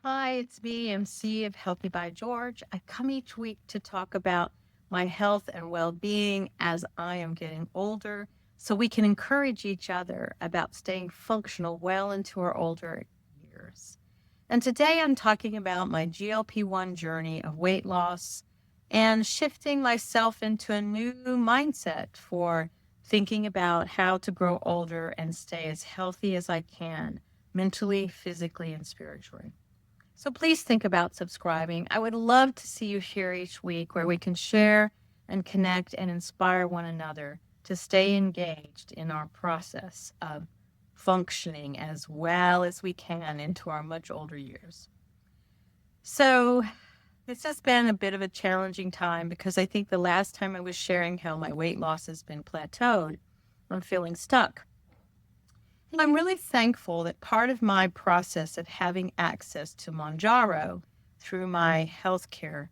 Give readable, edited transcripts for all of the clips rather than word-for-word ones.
Hi, it's me, MC of Healthy by George. I come each week to talk about my health and well being as I am getting older so we can encourage each other about staying functional well into our older years. And today I'm talking about my GLP-1 journey of weight loss and shifting myself into a new mindset for thinking about how to grow older and stay as healthy as I can, mentally, physically, and spiritually. So please think about subscribing. I would love to see you here each week where we can share and connect and inspire one another to stay engaged in our process of functioning as well as we can into our much older years. So this has been a bit of a challenging time because I think the last time I was sharing how my weight loss has been plateaued, I'm feeling stuck. I'm really thankful that part of my process of having access to Mounjaro through my healthcare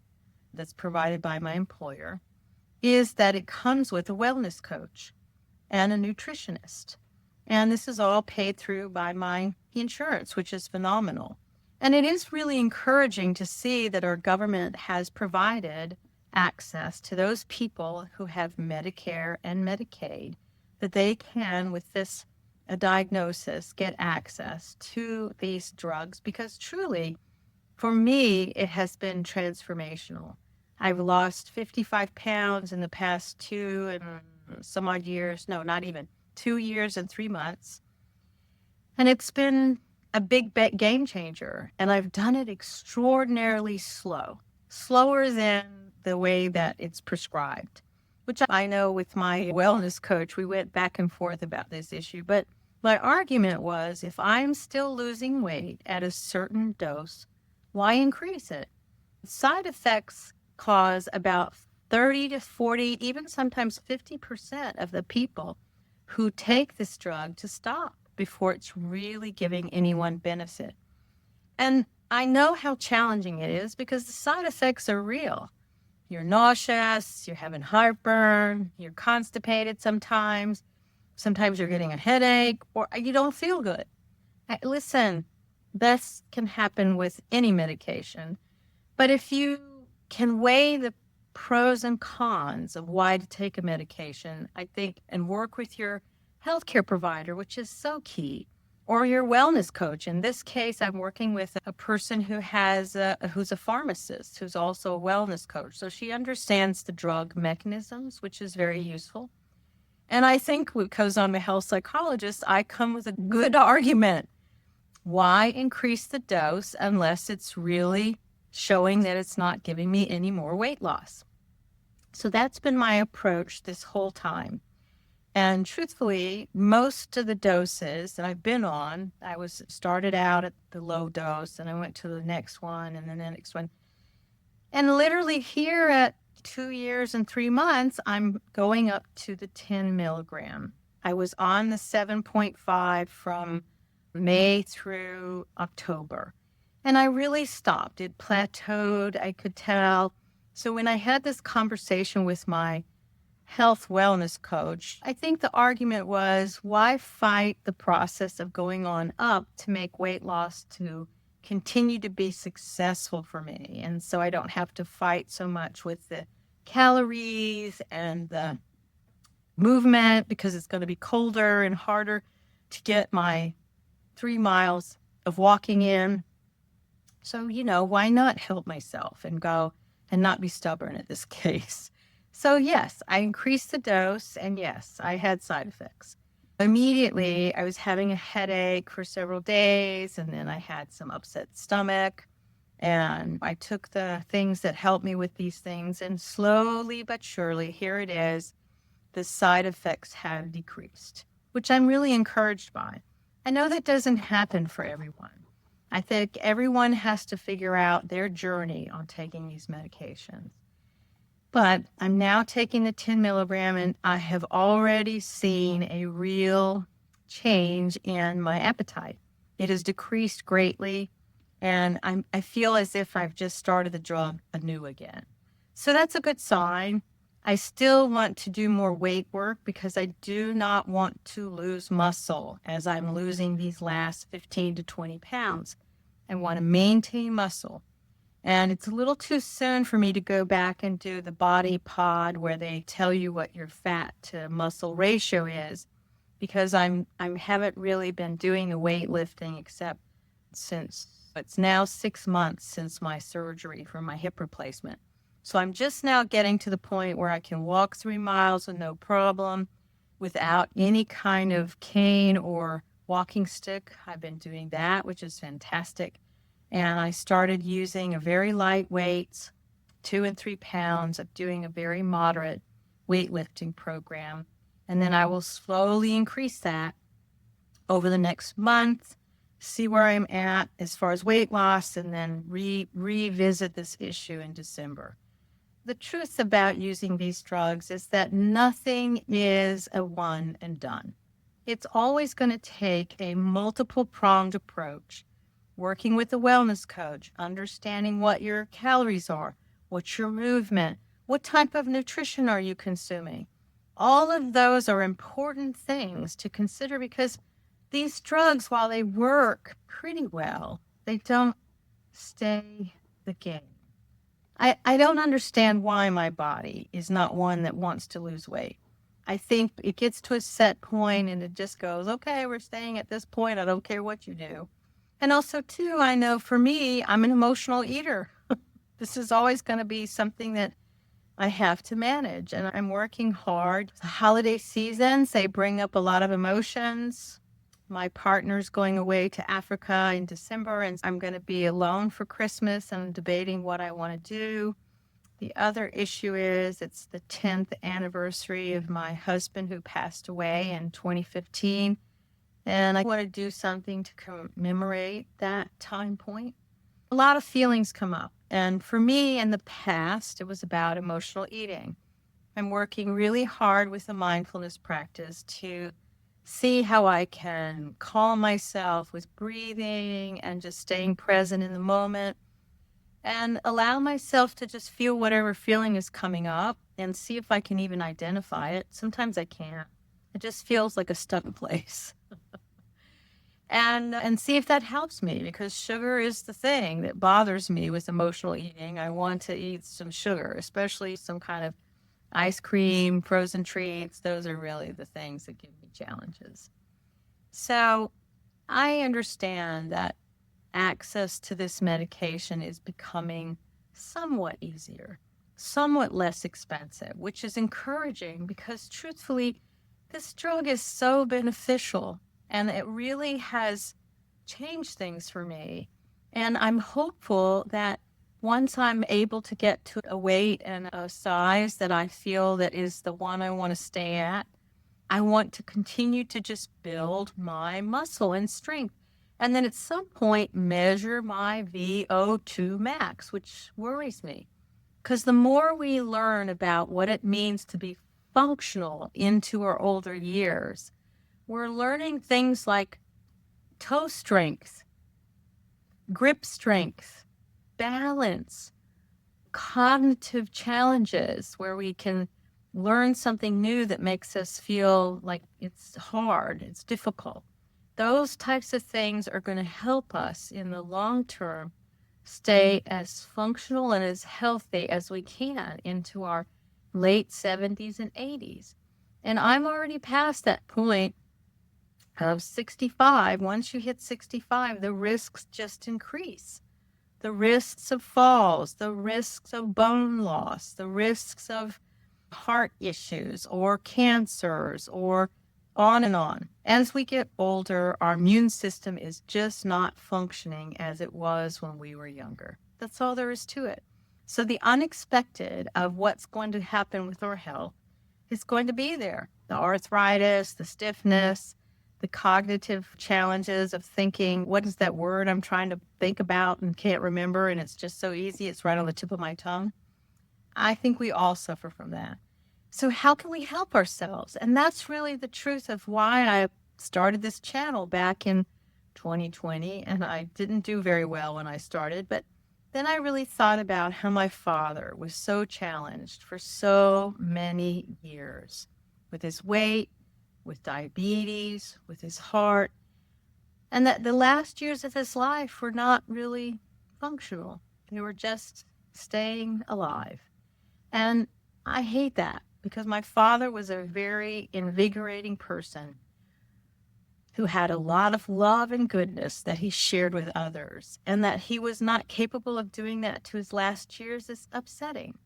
that's provided by my employer is that it comes with a wellness coach and a nutritionist. And this is all paid through by my insurance, which is phenomenal. And it is really encouraging to see that our government has provided access to those people who have Medicare and Medicaid, that they can, with this a diagnosis, get access to these drugs because truly, for me, it has been transformational. I've lost 55 pounds in the past two and some odd years. No, not even 2 years and 3 months. And it's been a big game changer. And I've done it extraordinarily slower than the way that it's prescribed, which I know with my wellness coach, we went back and forth about this issue. But my argument was if I'm still losing weight at a certain dose, why increase it? Side effects cause about 30 to 40, even sometimes 50% of the people who take this drug to stop before it's really giving anyone benefit. And I know how challenging it is because the side effects are real. You're nauseous, you're having heartburn, you're constipated sometimes you're getting a headache, or you don't feel good. Listen, this can happen with any medication. But if you can weigh the pros and cons of why to take a medication, I think, and work with your healthcare provider, which is so key, or your wellness coach. In this case, I'm working with a person who's a pharmacist, who's also a wellness coach. So she understands the drug mechanisms, which is very useful. And I think because I'm a health psychologist, I come with a good argument. Why increase the dose unless it's really showing that it's not giving me any more weight loss? So that's been my approach this whole time. And truthfully, most of the doses that I've been on, I was started out at the low dose and I went to the next one and then the next one. And literally here at 2 years and 3 months, I'm going up to the 10 milligram. I was on the 7.5 from May through October. And I really stopped. It plateaued, I could tell. So when I had this conversation with my health wellness coach, I think the argument was, why fight the process of going on up to make weight loss to continue to be successful for me? And so I don't have to fight so much with the calories and the movement because it's going to be colder and harder to get my 3 miles of walking in. So, why not help myself and go and not be stubborn in this case? So, yes, I increased the dose and yes, I had side effects. Immediately, I was having a headache for several days and then I had some upset stomach. And I took the things that helped me with these things and slowly but surely, here it is, the side effects have decreased, which I'm really encouraged by. I know that doesn't happen for everyone. I think everyone has to figure out their journey on taking these medications. But I'm now taking the 10 milligram and I have already seen a real change in my appetite. It has decreased greatly and I feel as if I've just started the drug anew again. So that's a good sign. I still want to do more weight work because I do not want to lose muscle as I'm losing these last 15 to 20 pounds. I want to maintain muscle. And it's a little too soon for me to go back and do the body pod where they tell you what your fat to muscle ratio is, because I haven't really been doing the weightlifting except since it's now 6 months since my surgery for my hip replacement. So I'm just now getting to the point where I can walk 3 miles with no problem without any kind of cane or walking stick. I've been doing that, which is fantastic. And I started using a very light weights, 2 and 3 pounds, of doing a very moderate weightlifting program. And then I will slowly increase that over the next month, see where I'm at as far as weight loss, and then revisit this issue in December. The truth about using these drugs is that nothing is a one and done. It's always going to take a multiple pronged approach, working with a wellness coach, understanding what your calories are, what's your movement, what type of nutrition are you consuming. All of those are important things to consider, because these drugs, while they work pretty well, they don't stay the game. I don't understand why my body is not one that wants to lose weight. I think it gets to a set point and it just goes, okay, we're staying at this point. I don't care what you do. And also, too, I know for me, I'm an emotional eater. This is always going to be something that I have to manage, and I'm working hard. The holiday seasons, they bring up a lot of emotions. My partner's going away to Africa in December, and I'm going to be alone for Christmas, and I'm debating what I want to do. The other issue is it's the 10th anniversary of my husband who passed away in 2015, and I want to do something to commemorate that time point. A lot of feelings come up, and for me in the past, it was about emotional eating. I'm working really hard with a mindfulness practice to see how I can calm myself with breathing and just staying present in the moment, and allow myself to just feel whatever feeling is coming up and see if I can even identify it. Sometimes I can't. It just feels like a stuck place. And see if that helps me, because sugar is the thing that bothers me with emotional eating. I want to eat some sugar, especially some kind of ice cream, frozen treats. Those are really the things that give me challenges. So I understand that access to this medication is becoming somewhat easier, somewhat less expensive, which is encouraging, because truthfully, this drug is so beneficial and it really has changed things for me. And I'm hopeful that once I'm able to get to a weight and a size that I feel that is the one I want to stay at, I want to continue to just build my muscle and strength. And then at some point, measure my VO2 max, which worries me. Because the more we learn about what it means to be functional into our older years, we're learning things like toe strength, grip strength, balance, cognitive challenges where we can learn something new that makes us feel like it's hard, it's difficult. Those types of things are going to help us in the long term stay as functional and as healthy as we can into our late 70s and 80s. And I'm already past that point of 65. Once you hit 65, the risks just increase. The risks of falls, the risks of bone loss, the risks of heart issues or cancers, or on and on. As we get older, our immune system is just not functioning as it was when we were younger. That's all there is to it. So the unexpected of what's going to happen with our health is going to be there. The arthritis, the stiffness, the cognitive challenges of thinking, what is that word I'm trying to think about and can't remember, and it's just so easy, it's right on the tip of my tongue. I think we all suffer from that. So how can we help ourselves? And that's really the truth of why I started this channel back in 2020, and I didn't do very well when I started, but then I really thought about how my father was so challenged for so many years with his weight, with diabetes, with his heart. and that the last years of his life were not really functional. They were just staying alive. And I hate that because my father was a very invigorating person who had a lot of love and goodness that he shared with others. And that he was not capable of doing that to his last years is upsetting.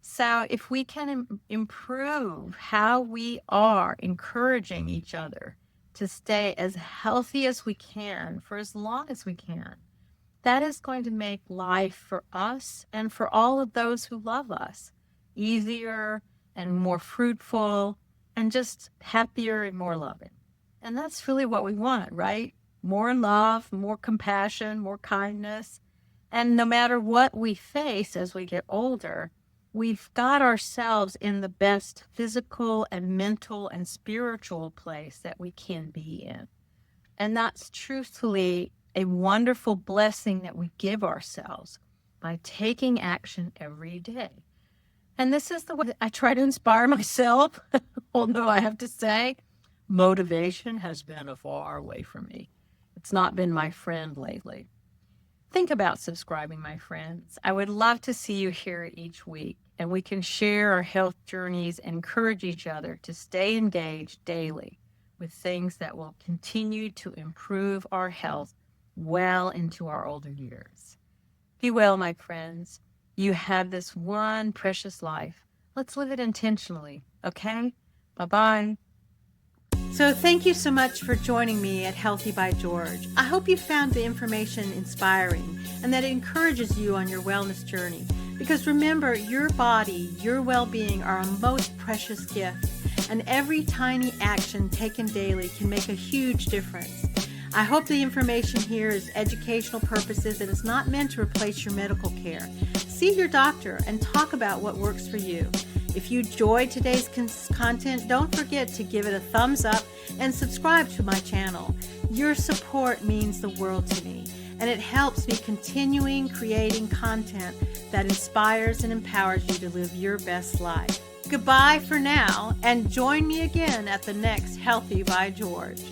So if we can improve how we are encouraging each other to stay as healthy as we can for as long as we can, that is going to make life for us and for all of those who love us easier and more fruitful and just happier and more loving. And that's really what we want, right? More love, more compassion, more kindness. And no matter what we face as we get older, we've got ourselves in the best physical and mental and spiritual place that we can be in. And that's truthfully a wonderful blessing that we give ourselves by taking action every day. And this is the way I try to inspire myself, although I have to say, motivation has been a far way from me. It's not been my friend lately. Think about subscribing, my friends. I would love to see you here each week, and we can share our health journeys and encourage each other to stay engaged daily with things that will continue to improve our health well into our older years. Be well, my friends. You have this one precious life. Let's live it intentionally, okay? Bye-bye. So thank you so much for joining me at Healthy by George. I hope you found the information inspiring and that it encourages you on your wellness journey. Because remember, your body, your well-being are a most precious gift, and every tiny action taken daily can make a huge difference. I hope the information here is educational purposes and is not meant to replace your medical care. See your doctor and talk about what works for you. If you enjoyed today's content, don't forget to give it a thumbs up and subscribe to my channel. Your support means the world to me, and it helps me continuing creating content that inspires and empowers you to live your best life. Goodbye for now, and join me again at the next Healthy by George.